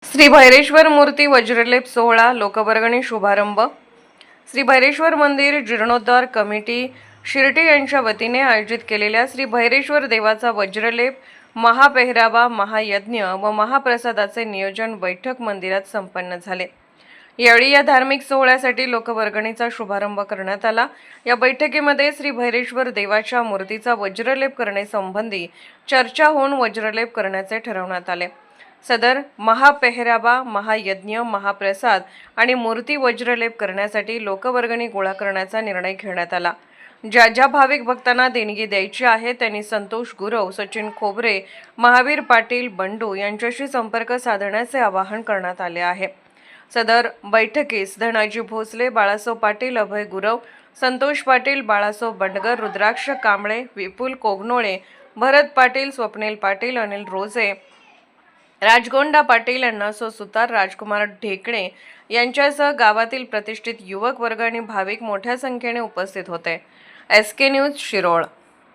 श्री भैरेश्वर मूर्ती वज्रलेप सोहळा लोकवर्गणी शुभारंभ। श्री भैरेश्वर मंदिर जीर्णोद्धार कमिटी शिर्डी यांच्या वतीने आयोजित केलेल्या श्री भैरेश्वर देवाचा वज्रलेप महापेहरावा महायज्ञ व महाप्रसादाचे नियोजन बैठक मंदिरात संपन्न झाले। यावेळी या धार्मिक सोहळ्यासाठी लोकवर्गणीचा शुभारंभ करण्यात आला। या बैठकीमध्ये श्री भैरेश्वर देवाच्या मूर्तीचा वज्रलेप करण्यासंबंधी चर्चा होऊन वज्रलेप करण्याचे ठरवण्यात आले। सदर महापेहरावा महायज्ञ महाप्रसाद आणि मूर्ती वज्रलेप करण्यासाठी लोकवर्गणी गोळा करण्याचा निर्णय घेण्यात आला। ज्या भाविक भक्तांना देणगी द्यायची आहे त्यांनी संतोष गुरव, सचिन खोबरे, महावीर पाटील, बंडू यांच्याशी संपर्क साधण्याचे आवाहन करण्यात आले आहे। सदर बैठकीस धनाजी भोसले, बाळासाहेब पाटील, अभय गुरव, संतोष पाटील, बाळासाहेब बंडगर, रुद्राक्ष कांबळे, विपुल कोगनोळे, भरत पाटील, स्वप्नील पाटील, अनिल रोजे, राजगोंडा पाटील, अण्णासो सुतार, राजकुमार ढेकणे यांच्यासह गावातील प्रतिष्ठित युवक वर्ग आणि भाविक मोठ्या संख्येने उपस्थित होते। SK news Shirol.